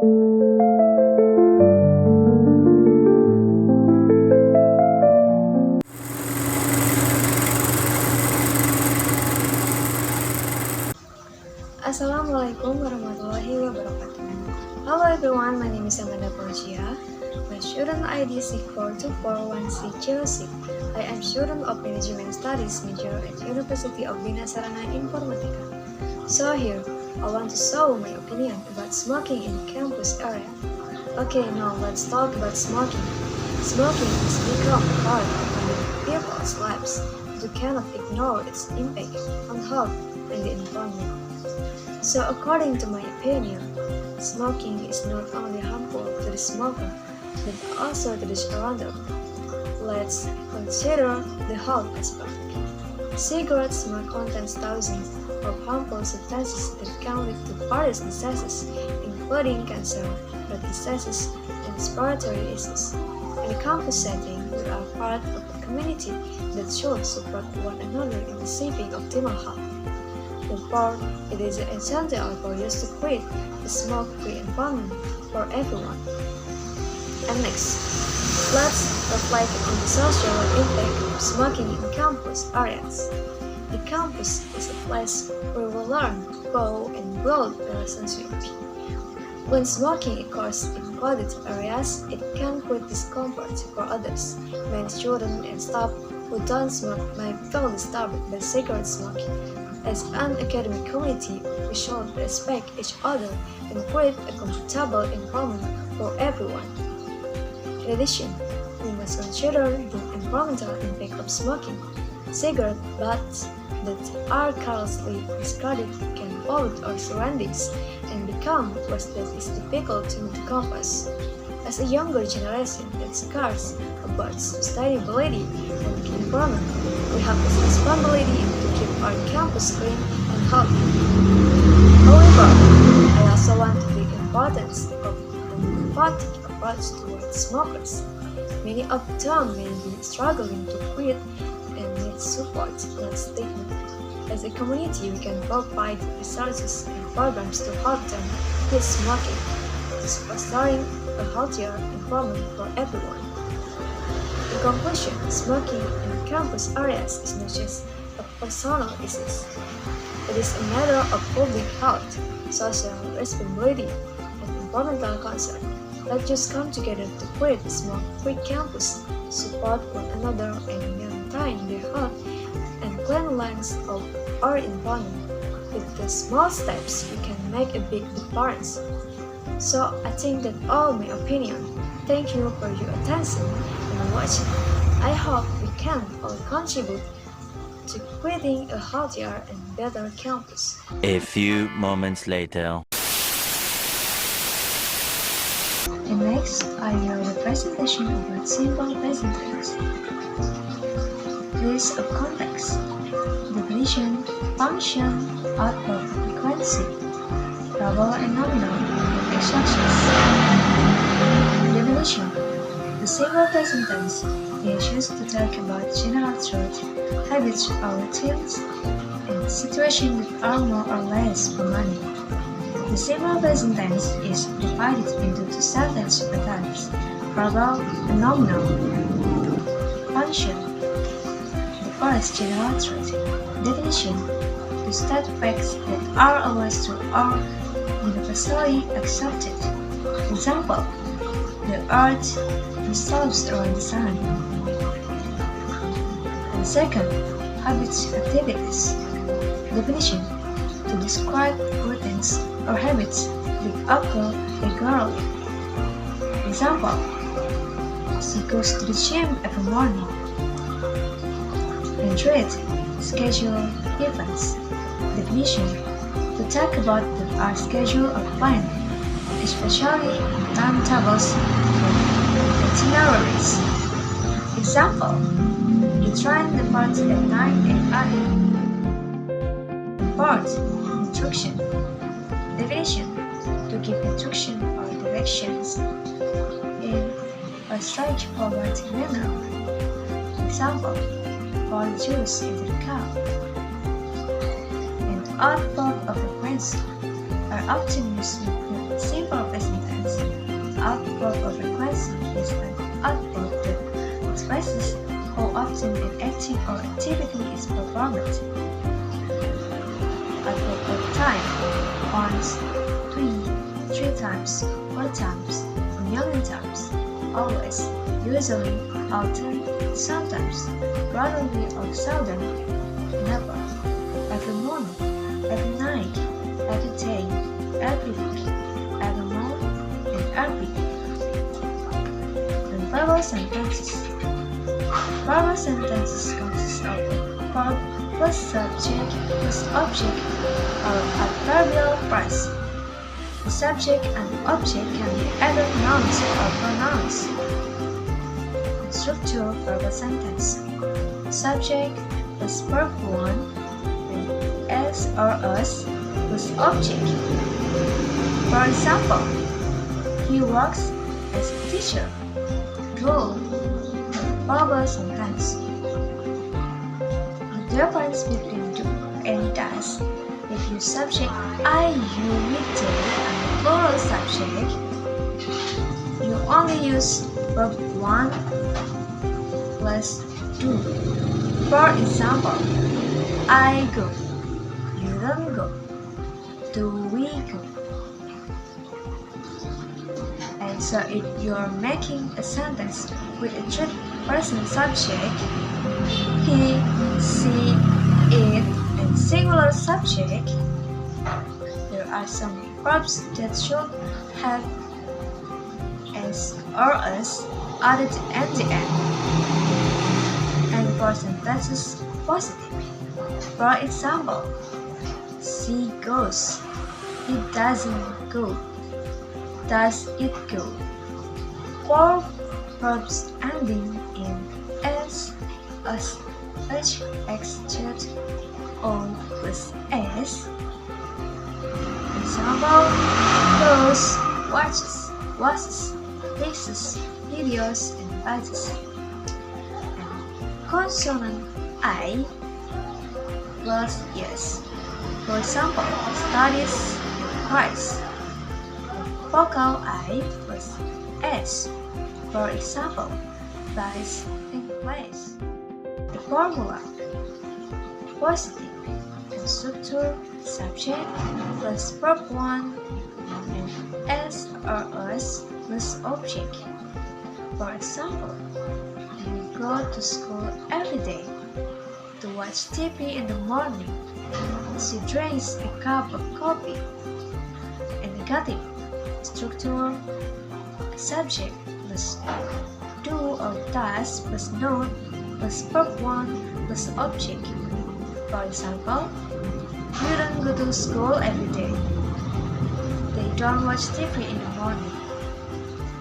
Assalamualaikum warahmatullahi wabarakatuh. Hello everyone, my name is Fauziyyah. My student ID is 6424160. I am student of Management Studies major at University of Bina Sarana Informatika. So here, I want to show my opinion about smoking in campus area. Okay, now let's talk about smoking. Smoking has become a part of many people's lives. You cannot ignore its impact on health and the environment. So according to my opinion, smoking is not only harmful to the smoker, but also to the surrounding. Let's consider the health aspect. Cigarette smoke contains thousands of harmful substances that can lead to various diseases, including cancer, heart diseases, and respiratory diseases. In a campus setting, we are part of a community that should support one another in achieving optimal health. Therefore, it is essential for us to create a smoke-free environment for everyone. And next, let's reflect on the social impact of smoking in campus areas. The campus is a place where we learn, grow, and build relationships. When smoking occurs in crowded areas, it can create discomfort for others. Many students and staff who don't smoke may feel disturbed by cigarette smoking. As an academic community, we should respect each other and create a comfortable environment for everyone. In addition, we must consider the environmental impact of smoking. Cigarette butts that are carelessly discarded can pollute our surroundings and become waste that is difficult to decompose. As a younger generation that cares about sustainability and the environment, we have this responsibility to keep our campus clean and healthy. However, I also want to the importance of an empathic approach towards smokers. Many of them may be struggling to quit and need support, not stigma. As a community, we can provide resources and programs to help them quit smoking, fostering a healthier environment for everyone. In conclusion, smoking in campus areas is not just a personal issue. It is a matter of public health, social responsibility, and environmental concern. Let's just come together to create a smoke-free campus, support one another, and maintain the health and cleanliness of our environment. With the small steps, we can make a big difference. So I think that all my opinion. Thank you for your attention and watching. I hope we can all contribute to creating a healthier and better campus. A few moments later. And next, I will the presentation about simple percentages. List of context, definition, function, output, frequency, verbal and nominal, exceptions. Definition. The single present tense is used to talk about general truth, habits or routines, and situations that are more or less permanent. The simple present tense is divided into two sentence patterns, verbal and nominal. Function. The first general truth. Definition. To state facts that are always true or universally accepted. Example. The earth revolves around the sun. And second, habits, activities. Definition. To describe routines or habits that occur regularly. Example. She goes to the gym every morning. And third, schedule events. Definition. To talk about our schedule or plan, especially timetables and itineraries. Example, the train departs at 9 a.m. Fourth, instruction. Definition, to give instruction or directions in a straightforward manner. Example, pour juice into the cup. And output of frequency are often used with simple present tense, the output of frequency is an output that expresses how often an action or activity is performed. Output of time: once, three times, 4 times, a million times, always, usually, often, sometimes, rarely or seldom, never, every morning, every night, every day, every week, every month, and every year. And verbal sentences. Verbal sentences consist of a verb plus subject plus object or adverbial phrase. The subject and object can be either nouns or pronouns. Structure of verbal sentence: subject plus verb 1 and as or us plus object. For example, he works as a teacher. Rule: verbal sentence. The difference between do and does: if you subject I, you, we, they, and plural subject, you only use verb 1 plus do. For example, I go, you don't go, do we go. And so if you're making a sentence with a third person subject, he, she, it, and singular subject, there are some verbs that should have as or us added at the end. And for sentences positive, for example, she goes, he doesn't go, does it go. For verbs ending in s, us, h, x, z, o plus s. Example: goes, watches, watches, places, videos, and buses. And consonant I plus yes. For example, studies and cries. Vocal I plus s. For example, buys and plays. The formula: positive and structure subject plus verb 1 and s or us plus object. For example, you go to school every day. To watch TV in the morning. She drinks a cup of coffee. And negative: structure subject plus do or does plus noun plus verb 1 plus object. For example, you don't go to school every day. They don't watch TV in the morning.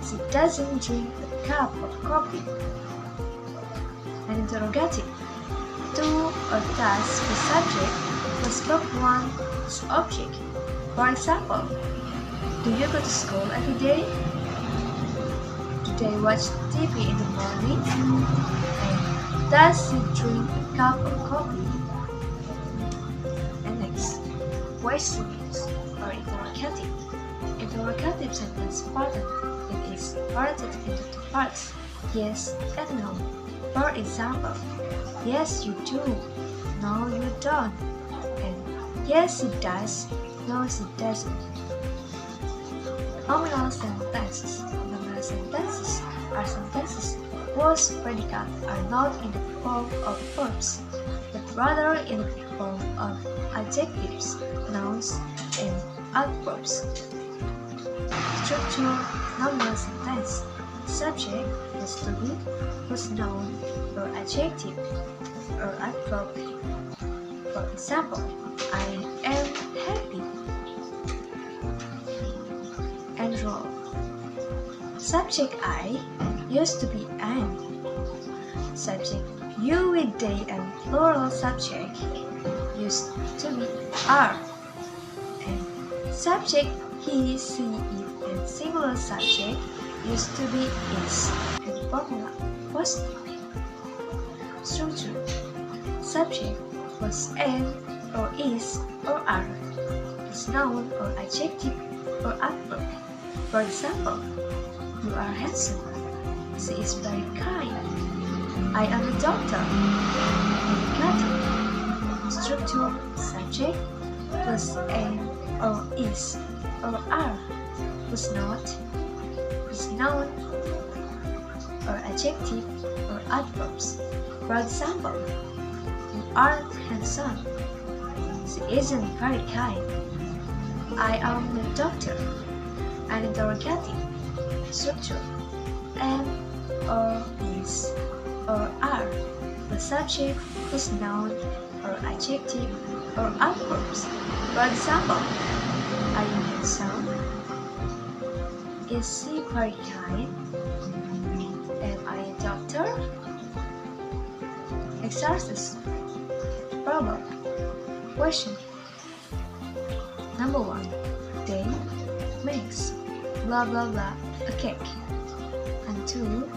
She doesn't drink a cup of coffee. An interrogative: do or does plus subject plus verb 1 plus object. For example, do you go to school every day? Do they watch TV in the morning? And does she drink a cup of coffee? And next, questions or interrogative. Interrogative sentence pattern. It is parted into 2 parts: yes and no. For example, yes you do, no you don't, and yes she does, no she doesn't. Nominal sentences. Nominal sentences are sentences whose predicates are not in the form of verbs, but rather in the form of adjectives, nouns, and adverbs. Structure: nominal sentence. Subject plus to be plus noun or adjective or adverb. For example, I am happy. And role. Subject I used to be am. Subject you with they and plural subject used to be are. And subject he, she, it, and singular subject used to be is. And formula: positive. Structure: subject plus am or is or are plus noun or adjective or adverb. For example, you are handsome. She is very kind. I am a doctor. Educator. Structure, subject, plus a or is or are, plus not, plus noun, or adjective or adverbs. For example, you aren't handsome. She isn't very kind. I am the doctor. An interrogative structure, am or is or are, the subject plus noun or adjective or adverbs. For example, are you handsome? Is she very kind? Am I a doctor? Exercise. Problem. Question. Number 1. They makes blah blah blah a cake. And 2.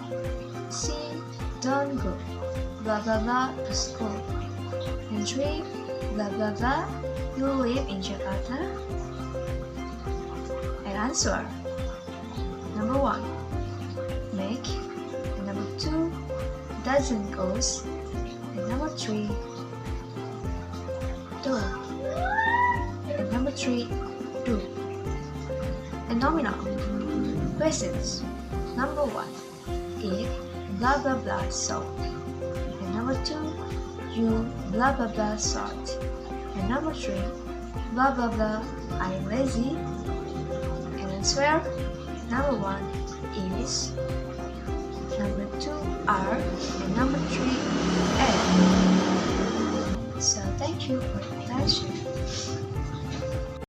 She don't go blah blah blah to school. And 3. Blah blah blah. You live in Jakarta? And answer. Number 1. Make. And number 2. Doesn't goes. And number 3. Do. And number 3. Do. And nominal. Questions. Number 1. Eat blah blah blah salt. And number 2. You blah blah blah salt. And number 3. Blah blah blah I'm lazy. And answer. Number 1 is. Number 2 are. And number 3 and. So thank you for your attention.